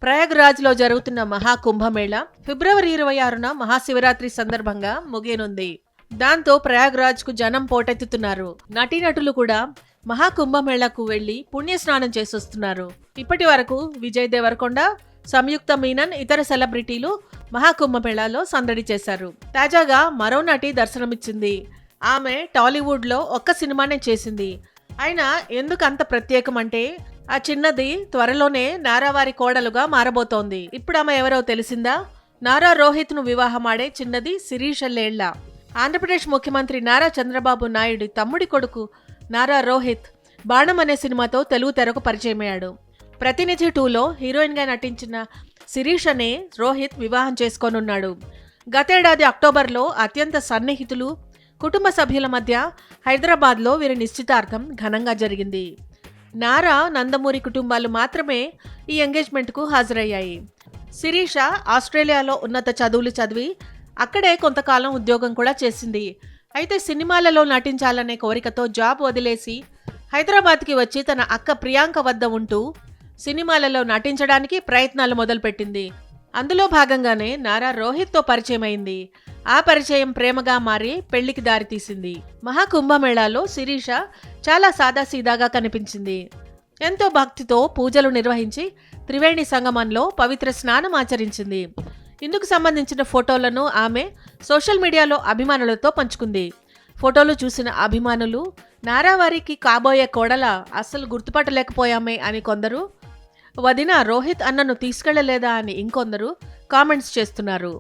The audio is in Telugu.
ప్రయాగ్రాజ్లో జరుగుతున్న మహాకుంభమేళ ఫిబ్రవరి 26న మహాశివరాత్రి సందర్భంగా ముగియనుంది. దాంతో ప్రయాగ్రాజ్కు జనం పోటెత్తుతున్నారు. నటీనటులు కూడా మహాకుంభమేళకు వెళ్లి పుణ్యస్నానం చేసొస్తున్నారు. ఇప్పటి వరకు విజయ్ దేవరకొండ, సంయుక్త మీనన్, ఇతర సెలబ్రిటీలు మహాకుంభమేళాలో సందడి చేశారు. తాజాగా మరో నటి దర్శనమిచ్చింది. ఆమె టాలీవుడ్లో ఒక్క సినిమానే చేసింది. అయినా ఎందుకు అంత ప్రత్యేకం అంటే ఆ చిన్నది త్వరలోనే నారా వారి కోడలుగా మారబోతోంది. ఇప్పుడు ఆమె ఎవరో తెలిసిందా? నారా రోహిత్ ను వివాహమాడే చిన్నది శిరీష లేళ్ల. ఆంధ్రప్రదేశ్ ముఖ్యమంత్రి నారా చంద్రబాబు నాయుడు తమ్ముడి కొడుకు నారా రోహిత్ బాణం అనే సినిమాతో తెలుగు తెరకు పరిచయమయ్యాడు. ప్రతినిధి 2లో హీరోయిన్ గా నటించిన శిరీషనే రోహిత్ వివాహం చేసుకోనున్నాడు. గతేడాది అక్టోబర్లో అత్యంత సన్నిహితులు, కుటుంబ సభ్యుల మధ్య హైదరాబాద్లో వీరి నిశ్చితార్థం ఘనంగా జరిగింది. నారా, నందమూరి కుటుంబాలు మాత్రమే ఈ ఎంగేజ్మెంట్కు హాజరయ్యాయి. శిరీష ఆస్ట్రేలియాలో ఉన్నత చదువులు చదివి అక్కడే కొంతకాలం ఉద్యోగం కూడా చేసింది. అయితే సినిమాలలో నటించాలనే కోరికతో జాబ్ వదిలేసి హైదరాబాద్కి వచ్చి తన అక్క ప్రియాంక వద్ద ఉంటూ సినిమాలలో నటించడానికి ప్రయత్నాలు మొదలుపెట్టింది. అందులో భాగంగానే నారా రోహిత్తో పరిచయమైంది. ఆ పరిచయం ప్రేమగా మారి పెళ్లికి దారితీసింది. మహాకుంభమేళాలో శిరీష చాలా సాదాసీదాగా కనిపించింది. ఎంతో భక్తితో పూజలు నిర్వహించి త్రివేణి సంగమంలో పవిత్ర స్నానం ఆచరించింది. ఇందుకు సంబంధించిన ఫోటోలను ఆమె సోషల్ మీడియాలో అభిమానులతో పంచుకుంది. ఫోటోలు చూసిన అభిమానులు నారావారికి కాబోయే కోడల అస్సలు గుర్తుపట్టలేకపోయామే అని కొందరు, వదిన రోహిత్ అన్నను తీసుకెళ్లలేదా అని ఇంకొందరు కామెంట్స్ చేస్తున్నారు.